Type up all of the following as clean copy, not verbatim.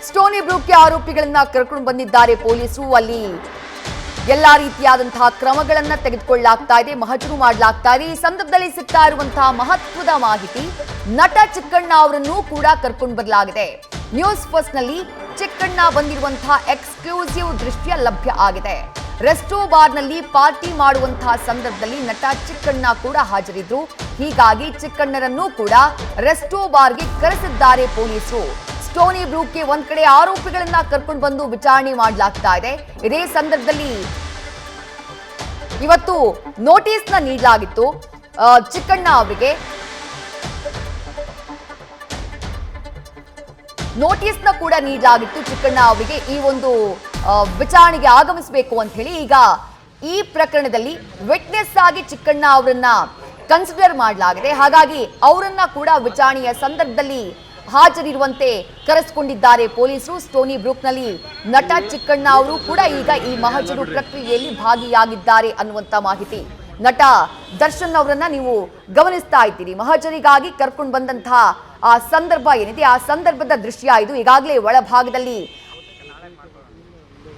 Stony ಬ್ರೂಕ್ಗೆ ಆರೋಪಿಗಳನ್ನ ಕರ್ಕೊಂಡು ಬಂದಿದ್ದಾರೆ ಪೊಲೀಸರು. ಅಲ್ಲಿ ಎಲ್ಲಾ ರೀತಿಯಾದಂತಹ ಕ್ರಮಗಳನ್ನ ತೆಗೆದುಕೊಳ್ಳಲಾಗ್ತಾ ಇದೆ, ಮಹಜರು ಮಾಡಲಾಗ್ತಾ ಇದೆ. ಈ ಸಂದರ್ಭದಲ್ಲಿ ಸಿಗ್ತಾ ಇರುವಂತಹ ಮಹತ್ವದ ಮಾಹಿತಿ, ನಟ ಚಿಕ್ಕಣ್ಣ ಅವರನ್ನು ಕೂಡ ಕರ್ಕೊಂಡು ಬರಲಾಗಿದೆ. ನ್ಯೂಸ್ ಫಸ್ಟ್ ನಲ್ಲಿ ಚಿಕ್ಕಣ್ಣ ಬಂದಿರುವಂತಹ ಎಕ್ಸ್ಕ್ಲೂಸಿವ್ ದೃಶ್ಯ ಲಭ್ಯ ಆಗಿದೆ. ರೆಸ್ಟೋ ಬಾರ್ನಲ್ಲಿ ಪಾರ್ಟಿ ಮಾಡುವಂತಹ ಸಂದರ್ಭದಲ್ಲಿ ನಟ ಚಿಕ್ಕಣ್ಣ ಕೂಡ ಹಾಜರಿದ್ರು. ಹೀಗಾಗಿ ಚಿಕ್ಕಣ್ಣರನ್ನು ಕೂಡ ರೆಸ್ಟೋ ಬಾರ್ಗೆ ಕರೆಸಿದ್ದಾರೆ ಪೊಲೀಸರು. ಸ್ಟೋನಿ ಬ್ರೂಕ್ಗೆ ಒಂದ್ ಕಡೆ ಆರೋಪಿಗಳನ್ನ ಕರ್ಕೊಂಡು ಬಂದು ವಿಚಾರಣೆ ಮಾಡಲಾಗ್ತಾ ಇದೆ. ಇದೇ ಸಂದರ್ಭದಲ್ಲಿ ಇವತ್ತು ನೋಟಿಸ್ ನ ನೀಡಲಾಗಿತ್ತು ಚಿಕ್ಕಣ್ಣ ಅವರಿಗೆ. ನೋಟಿಸ್ ನ ಕೂಡ ನೀಡಲಾಗಿತ್ತು ಚಿಕ್ಕಣ್ಣ ಅವರಿಗೆ, ಈ ಒಂದು ವಿಚಾರಣೆಗೆ ಆಗಮಿಸಬೇಕು ಅಂತ ಹೇಳಿ. ಈಗ ಈ ಪ್ರಕರಣದಲ್ಲಿ ವಿಟ್ನೆಸ್ ಆಗಿ ಚಿಕ್ಕಣ್ಣ ಅವರನ್ನ ಕನ್ಸಿಡರ್ ಮಾಡಲಾಗಿದೆ. ಹಾಗಾಗಿ ಅವರನ್ನ ಕೂಡ ವಿಚಾರಣೆಯ ಸಂದರ್ಭದಲ್ಲಿ ಹಾಜರಿರುವಂತೆ ಕರೆಸಿಕೊಂಡಿದ್ದಾರೆ ಪೊಲೀಸರು. ಸ್ಟೋನಿ ಬ್ರೂಕ್ನಲ್ಲಿ ನಟ ಚಿಕ್ಕಣ್ಣ ಅವರು ಕೂಡ ಈಗ ಈ ಮಹಜರು ಪ್ರಕ್ರಿಯೆಯಲ್ಲಿ ಭಾಗಿಯಾಗಿದ್ದಾರೆ ಅನ್ನುವಂತ ಮಾಹಿತಿ. ನಟ ದರ್ಶನ್ ಅವರನ್ನ ನೀವು ಗಮನಿಸ್ತಾ ಇದ್ದೀರಿ. ಮಹಜರಿಗಾಗಿ ಕರ್ಕೊಂಡು ಬಂದಂತಹ ಆ ಸಂದರ್ಭ ಏನಿದೆ, ಆ ಸಂದರ್ಭದ ದೃಶ್ಯ ಇದು. ಈಗಾಗಲೇ ಒಳಭಾಗದಲ್ಲಿ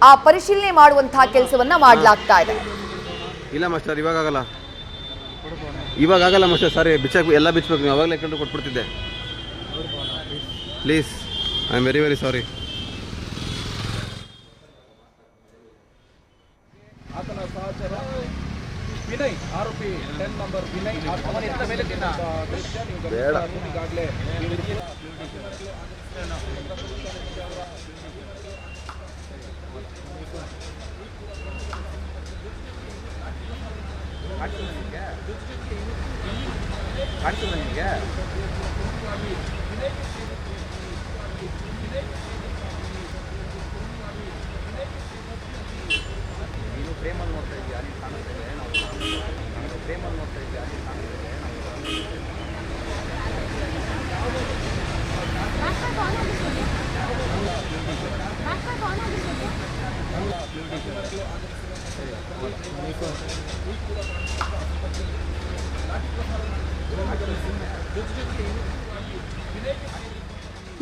ಆ ಪರಿಶೀಲನೆ ಮಾಡುವಂತಹ ಕೆಲಸವನ್ನ ಮಾಡಲಾಗ್ತಾ ಇದೆ. ಇಲ್ಲ ಮಾಸ್ಟರ್, ಇವಾಗ ಆಗಲ್ಲ ಮಾಸ್ಟರ್. ಸಾರಿ, ಎಲ್ಲ ಬಿಚ್ಚಬೇಕು. ನೀವು ಅವಾಗಲೇ ಕಂಡು ಕೊಟ್ಬಿಡ್ತಿದ್ದೆ. Please, I am very very sorry. ಆತನ ಸಹಚರ ವಿನಯ್, ಆರೋಪಿ 10 ನಂಬರ್ ವಿನಯ್ ಈಗಾಗಲೇ ಪ್ರೇಮಲ್ಲಿ ನೋಡ್ತಾ ಇದೆಯಾ, ನೀನು ಕಾಣಿಸ್ತಾ ಇದೆ. ನಾವು ಪ್ರೇಮಲ್ಲಿ ನೋಡ್ತಾ ಇದೆಯಾ, ನೀನು ಕಾಣಿಸ್ತಾ ಇದೆ.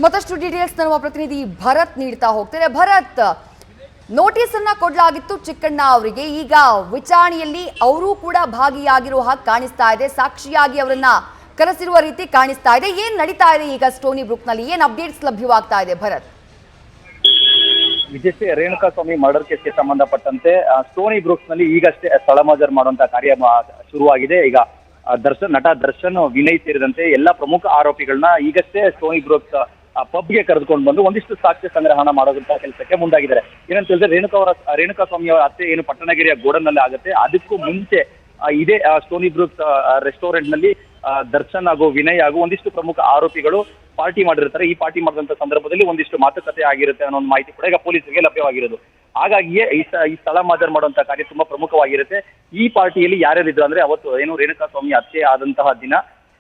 ಮತ್ತಷ್ಟು ಡೀಟೇಲ್ಸ್ ನಮ್ಮ ಪ್ರತಿನಿಧಿ ಭರತ್ ನೀಡ್ತಾ ಹೋಗ್ತಾರೆ. ಭರತ್, ನೋಟಿಸ್ ಅನ್ನ ಕೊಡಲಾಗಿತ್ತು ಚಿಕ್ಕಣ್ಣ ಅವರಿಗೆ. ಈಗ ವಿಚಾರಣೆಯಲ್ಲಿ ಅವರು ಕೂಡ ಭಾಗಿಯಾಗಿರುವ ಹಾಗೆ ಕಾಣಿಸ್ತಾ ಇದೆ, ಸಾಕ್ಷಿಯಾಗಿ ಅವರನ್ನ ಕರೆಸಿರುವ ರೀತಿ ಕಾಣಿಸ್ತಾ ಇದೆ. ಏನ್ ನಡೀತಾ ಇದೆ ಈಗ ಸ್ಟೋನಿ ಬ್ರೂಕ್ ನಲ್ಲಿ, ಏನ್ ಅಪ್ಡೇಟ್ಸ್ ಲಭ್ಯವಾಗ್ತಾ ಇದೆ ಭರತ್? ವಿಜಯಶ್ರೀ ರೇಣುಕಾಸ್ವಾಮಿ ಮರ್ಡರ್ ಕೇಸ್ಗೆ ಸಂಬಂಧಪಟ್ಟಂತೆ ಸ್ಟೋನಿ ಬ್ರೂಕ್ಸ್ ನಲ್ಲಿ ಈಗಷ್ಟೇ ಸ್ಥಳಮಹಜರ್ ಮಾಡುವಂತಹ ಕಾರ್ಯ ಶುರುವಾಗಿದೆ. ಈಗ ನಟ ದರ್ಶನ್, ವಿನಯ್ ಸೇರಿದಂತೆ ಎಲ್ಲ ಪ್ರಮುಖ ಆರೋಪಿಗಳನ್ನ ಈಗಷ್ಟೇ ಸ್ಟೋನಿ ಬ್ರೂಕ್ಸ್ ಪಬ್ಗೆ ಕರೆದುಕೊಂಡು ಬಂದು ಒಂದಿಷ್ಟು ಸಾಕ್ಷ್ಯ ಸಂಗ್ರಹಣ ಮಾಡೋದಂತಹ ಕೆಲಸಕ್ಕೆ ಮುಂದಾಗಿದ್ದಾರೆ. ಏನಂತ ಹೇಳಿದ್ರೆ, ರೇಣುಕಾಸ್ವಾಮಿ ಅವರ ಅತ್ತೆ ಏನು ಪಟ್ಟಣಗಿರಿಯ ಗೋಡನ್ನಲ್ಲಿ ಆಗುತ್ತೆ, ಅದಕ್ಕೂ ಮುಂಚೆ ಇದೇ ಸ್ಟೋನಿ ಬ್ರೂಕ್ಸ್ ರೆಸ್ಟೋರೆಂಟ್ ನಲ್ಲಿ ದರ್ಶನ್ ಹಾಗೂ ವಿನಯ್ ಹಾಗೂ ಒಂದಿಷ್ಟು ಪ್ರಮುಖ ಆರೋಪಿಗಳು ಪಾರ್ಟಿ ಮಾಡಿರ್ತಾರೆ. ಈ ಪಾರ್ಟಿ ಮಾಡಿದಂತ ಸಂದರ್ಭದಲ್ಲಿ ಒಂದಿಷ್ಟು ಮಾತುಕತೆ ಆಗಿರುತ್ತೆ ಅನ್ನೋ ಒಂದು ಮಾಹಿತಿ ಕೂಡ ಈಗ ಪೊಲೀಸರಿಗೆ ಲಭ್ಯವಾಗಿರೋದು. ಹಾಗಾಗಿಯೇ ಈ ಸ್ಥಳ ಮಾಜರ್ ಮಾಡುವಂತಹ ಕಾರ್ಯ ತುಂಬಾ ಪ್ರಮುಖವಾಗಿರುತ್ತೆ. ಈ ಪಾರ್ಟಿಯಲ್ಲಿ ಯಾರ್ಯಾರಿದ್ರು ಅಂದ್ರೆ, ಅವತ್ತು ಏನು ರೇಣುಕಾಸ್ವಾಮಿ ಹತ್ಯೆ ಆದಂತಹ ದಿನ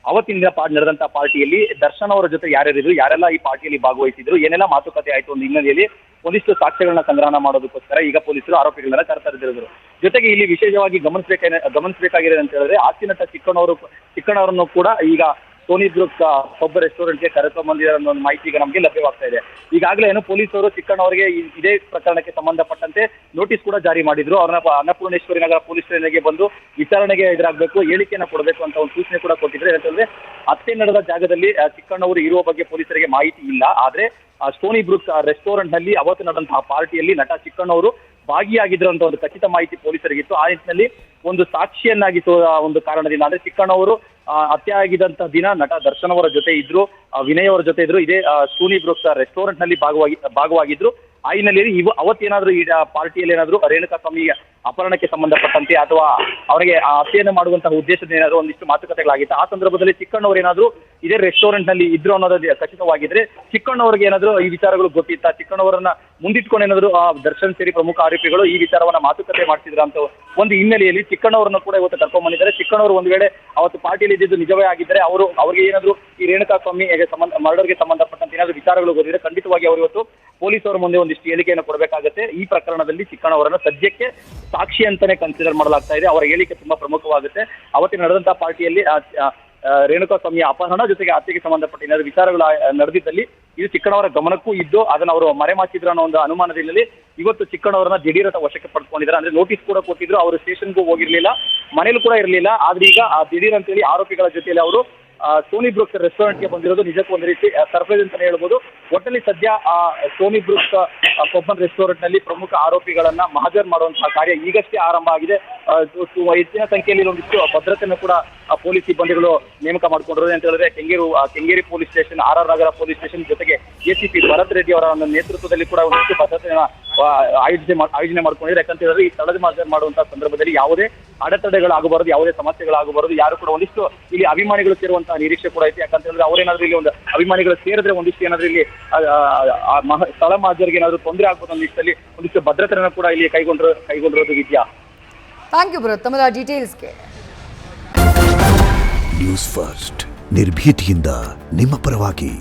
ಅವತ್ತಿನ ನಡೆದಂತಹ ಪಾರ್ಟಿಯಲ್ಲಿ ದರ್ಶನ್ ಅವರ ಜೊತೆ ಯಾರ್ಯಾರಿದ್ರು, ಯಾರೆಲ್ಲ ಈ ಪಾರ್ಟಿಯಲ್ಲಿ ಭಾಗವಹಿಸಿದ್ರು, ಏನೆಲ್ಲ ಮಾತುಕತೆ ಆಯ್ತು ಒಂದು ಹಿನ್ನೆಲೆಯಲ್ಲಿ ಒಂದಿಷ್ಟು ಸಾಕ್ಷ್ಯಗಳನ್ನ ಸಂಗ್ರಹಣ ಮಾಡೋದಕ್ಕೋಸ್ಕರ ಈಗ ಪೊಲೀಸರು ಆರೋಪಿಗಳನ್ನ ಕರೆತರಿಸಿದ್ರು. ಜೊತೆಗೆ ಇಲ್ಲಿ ವಿಶೇಷವಾಗಿ ಗಮನಿಸಬೇಕಾಗಿರೋದು ಅಂತ ಹೇಳಿದ್ರೆ, ಆಸ್ತಿ ನಟ ಚಿಕ್ಕಣ್ಣವರನ್ನು ಕೂಡ ಈಗ ಸ್ಟೋನಿ ಬ್ರೂಕ್ಸ್ ಪಬ್ ರೆಸ್ಟೋರೆಂಟ್ಗೆ ಕರೆದುಕೊಂಡು ಬಂದಿರೋ ಅನ್ನೋ ಒಂದು ಮಾಹಿತಿ ಈಗ ನಮಗೆ ಲಭ್ಯವಾಗ್ತಾ ಇದೆ. ಈಗಾಗಲೇ ಏನು ಪೊಲೀಸರು ಚಿಕ್ಕಣ್ಣವರಿಗೆ ಇದೇ ಪ್ರಕರಣಕ್ಕೆ ಸಂಬಂಧಪಟ್ಟಂತೆ ನೋಟಿಸ್ ಕೂಡ ಜಾರಿ ಮಾಡಿದ್ರು. ಅವ್ರನ್ನ ಅನ್ನಪೂರ್ಣೇಶ್ವರಿ ನಗರ ಪೊಲೀಸ್ ಠಾಣೆಗೆ ಬಂದು ವಿಚಾರಣೆಗೆ ಎದುರಾಗಬೇಕು, ಹೇಳಿಕೆಯನ್ನು ಕೊಡಬೇಕು ಅಂತ ಒಂದು ಸೂಚನೆ ಕೂಡ ಕೊಟ್ಟಿದ್ರೆ. ಯಾಕಂದ್ರೆ ಹತ್ಯೆ ನಡೆದ ಜಾಗದಲ್ಲಿ ಚಿಕ್ಕಣ್ಣವರು ಇರುವ ಬಗ್ಗೆ ಪೊಲೀಸರಿಗೆ ಮಾಹಿತಿ ಇಲ್ಲ. ಆದ್ರೆ ಸ್ಟೋನಿ ಬ್ರೂಕ್ಸ್ ರೆಸ್ಟೋರೆಂಟ್ ನಲ್ಲಿ ಅವತ್ತು ನಡೆದಂತಹ ಪಾರ್ಟಿಯಲ್ಲಿ ನಟ ಚಿಕ್ಕಣ್ಣವರು ಭಾಗಿಯಾಗಿದ್ರು ಅಂತ ಒಂದು ಖಚಿತ ಮಾಹಿತಿ ಪೊಲೀಸರಿಗಿತ್ತು. ಆ ನಿಟ್ಟಿನಲ್ಲಿ ಒಂದು ಸಾಕ್ಷಿಯನ್ನಾಗಿ ಒಂದು ಕಾರಣದಿಂದ, ಅಂದ್ರೆ ಚಿಕ್ಕಣ್ಣವರು ಹತ್ಯೆ ಆಗಿದ್ದಂತಹ ದಿನ ನಟ ದರ್ಶನ್ ಅವರ ಜೊತೆ ಇದ್ರು, ವಿನಯ್ ಅವರ ಜೊತೆ ಇದ್ರು, ಇದೇ ಸ್ಟೋನಿ ಬ್ರೂಕ್ಸ್ ರೆಸ್ಟೋರೆಂಟ್ ನಲ್ಲಿ ಭಾಗವಾಗಿದ್ರು. ಆ ಹಿನ್ನೆಲೆಯಲ್ಲಿ ಅವತ್ತೇನಾದ್ರೂ ಈ ಪಾರ್ಟಿಯಲ್ಲಿ ಏನಾದ್ರು ರೇಣುಕಾಸ್ವಾಮಿ ಅಪಹರಣಕ್ಕೆ ಸಂಬಂಧಪಟ್ಟಂತೆ ಅಥವಾ ಅವರಿಗೆ ಆ ಹತ್ಯೆಯನ್ನು ಮಾಡುವಂತಹ ಉದ್ದೇಶದ ಏನಾದ್ರು ಒಂದಿಷ್ಟು ಮಾತುಕತೆಗಳಾಗಿತ್ತು. ಆ ಸಂದರ್ಭದಲ್ಲಿ ಚಿಕ್ಕಣ್ಣವರು ಏನಾದ್ರು ಇದೇ ರೆಸ್ಟೋರೆಂಟ್ ನಲ್ಲಿ ಇದ್ರು ಅನ್ನೋದು ಖಚಿತವಾಗಿದ್ರೆ, ಚಿಕ್ಕಣ್ಣವರಿಗೆ ಏನಾದ್ರು ಈ ವಿಚಾರಗಳು ಗೊತ್ತಿತ್ತ, ಚಿಕ್ಕಣ್ಣವರನ್ನ ಮುಂದಿಟ್ಕೊಂಡು ಏನಾದ್ರು ದರ್ಶನ್ ಸೇರಿ ಪ್ರಮುಖ ಆರೋಪಿಗಳು ಈ ವಿಚಾರವನ್ನ ಮಾತುಕತೆ ಮಾಡ್ತಿದ್ರ ಅಂತ ಒಂದು ಹಿನ್ನೆಲೆಯಲ್ಲಿ ಚಿಕ್ಕಣ್ಣವರನ್ನು ಕೂಡ ಇವತ್ತು ಕರ್ಕೊಂಡ್ ಬಂದಿದ್ದಾರೆ. ಚಿಕ್ಕಣ್ಣವರು ಒಂದು ವೇಳೆ ಅವತ್ತು ಪಾರ್ಟಿಯಲ್ಲಿ ಇದ್ದಿದ್ದು ನಿಜವೇ ಆಗಿದ್ದರೆ ಅವ್ರಿಗೆ ಏನಾದ್ರು ಈ ರೇಣುಕಾಸ್ವಾಮಿ ಮರ್ಡರ್ಗೆ ಸಂಬಂಧಪಟ್ಟಂತೆ ಏನಾದ್ರು ವಿಚಾರಗಳು ಗೊತ್ತಿದ್ರೆ ಖಂಡಿತವಾಗಿ ಅವರು ಇವತ್ತು ಪೊಲೀಸರ ಮುಂದೆ ಒಂದಿಷ್ಟು ಹೇಳಿಕೆಯನ್ನು ಕೊಡಬೇಕಾಗುತ್ತೆ. ಈ ಪ್ರಕರಣದಲ್ಲಿ ಚಿಕ್ಕಣ್ಣವರನ್ನು ಸದ್ಯಕ್ಕೆ ಸಾಕ್ಷಿ ಅಂತಾನೆ ಕನ್ಸಿಡರ್ ಮಾಡಲಾಗ್ತಾ ಇದೆ. ಅವರ ಹೇಳಿಕೆ ತುಂಬಾ ಪ್ರಮುಖವಾಗುತ್ತೆ. ಅವತ್ತಿನ ನಡೆದಂತಹ ಪಾರ್ಟಿಯಲ್ಲಿ ರೇಣುಕಾಸ್ವಾಮಿಯ ಅಪಹರಣ ಜೊತೆಗೆ ಹತ್ಯೆಗೆ ಸಂಬಂಧಪಟ್ಟ ಏನಾದ್ರು ವಿಚಾರಗಳು ನಡೆದಿದ್ದಲ್ಲಿ ಇದು ಚಿಕ್ಕಣ್ಣವರ ಗಮನಕ್ಕೂ ಇದ್ದು ಅದನ್ನ ಅವರು ಮರೆಮಾಚಿದ್ರು ಅನ್ನೋ ಒಂದು ಅನುಮಾನದಲ್ಲಿ ಇವತ್ತು ಚಿಕ್ಕಣ್ಣವರನ್ನ ದಿಢೀರ್ ವಶಕ್ಕೆ ಪಡ್ಕೊಂಡಿದ್ದಾರೆ. ಅಂದ್ರೆ ನೋಟಿಸ್ ಕೂಡ ಕೊಟ್ಟಿದ್ರು, ಅವರು ಸ್ಟೇಷನ್ಗೂ ಹೋಗಿರ್ಲಿಲ್ಲ, ಮನೇಲೂ ಕೂಡ ಇರಲಿಲ್ಲ. ಆದ್ರೆ ಈಗ ಆ ದಿಢೀರ್ ಅಂತೇಳಿ ಆರೋಪಿಗಳ ಜೊತೆಯಲ್ಲಿ ಅವರು ಸೋನಿ ಬ್ರೂಕ್ಸ್ ರೆಸ್ಟೋರೆಂಟ್ಗೆ ಬಂದಿರೋದು ನಿಜಕ್ಕೂ ಒಂದು ರೀತಿ ಸರ್ಪ್ರೈಸ್ ಅಂತಾನೆ ಹೇಳ್ಬೋದು. ಒಟ್ಟಲ್ಲಿ ಸದ್ಯ ಆ ಸೋನಿ ಬ್ರೂಕ್ಸ್ ಕೊಪ್ಪನ್ ರೆಸ್ಟೋರೆಂಟ್ ನಲ್ಲಿ ಪ್ರಮುಖ ಆರೋಪಿಗಳನ್ನ ಮಹಜರ್ ಮಾಡುವಂತಹ ಕಾರ್ಯ ಈಗಷ್ಟೇ ಆರಂಭ ಆಗಿದೆ. ಹೆಚ್ಚಿನ ಸಂಖ್ಯೆಯಲ್ಲಿ ಒಂದಿಷ್ಟು ಭದ್ರತೆಯನ್ನು ಕೂಡ ಪೊಲೀಸ್ ಸಿಬ್ಬಂದಿಗಳು ನೇಮಕ ಮಾಡಿಕೊಂಡಿರೋದು ಅಂತ ಹೇಳಿದ್ರೆ ಕೆಂಗೇರಿ ಪೊಲೀಸ್ ಸ್ಟೇಷನ್, RR ನಗರ ಪೊಲೀಸ್ ಸ್ಟೇಷನ್ ಜೊತೆಗೆ ACP ಭರತ್ ರೆಡ್ಡಿ ಅವರ ನೇತೃತ್ವದಲ್ಲಿ ಕೂಡ ಒಂದಿಷ್ಟು ಭದ್ರತೆಯನ್ನು ಆಯೋಜನೆ ಮಾಡ್ಕೊಂಡಿದ್ದಾರೆ. ಯಾಕಂತ ಹೇಳಿದ್ರೆ ಈ ಸ್ಥಳದ ಮಹಜರ್ ಮಾಡುವಂತಹ ಸಂದರ್ಭದಲ್ಲಿ ಯಾವುದೇ ಅಡೆತಡೆಗಳಾಗಬಾರದು, ಯಾವುದೇ ಸಮಸ್ಯೆಗಳಾಗಬಾರದು. ಯಾರು ಕೂಡ ಒಂದಿಷ್ಟು ಇಲ್ಲಿ ಅಭಿಮಾನಿಗಳು ಸೇರುವಂತಹ ನಿರೀಕ್ಷೆ ಕೂಡ ಐತಿ. ಯಾಕಂತ ಹೇಳಿದ್ರೆ ಅವರೇನಾದ್ರೂ ಇಲ್ಲಿ ಒಂದು ಅಭಿಮಾನಿಗಳು ಸೇರಿದ್ರೆ ಒಂದಿಷ್ಟು ಏನಾದ್ರೂ ಇಲ್ಲಿ ಸ್ಥಳ ಮಹಜರ್ಗೆ ಏನಾದ್ರು ತೊಂದರೆ ಆಗ್ಬೋದು ಅನ್ನೋ ನಿಟ್ಟಿನಲ್ಲಿ ಒಂದಿಷ್ಟು ಭದ್ರತೆಯನ್ನು ಕೂಡ ಇಲ್ಲಿ ಕೈಗೊಂಡಿರೋದು ಇದೆಯಾ. ಥ್ಯಾಂಕ್ ಯು ಬ್ರೋ ತಮ್ಮ ಡೀಟೇಲ್ಸ್ಗೆ. ನ್ಯೂಸ್ ಫಸ್ಟ್ ನಿರ್ಭೀತಿಯಿಂದ ನಿಮ್ಮ ಪರವಾಗಿ.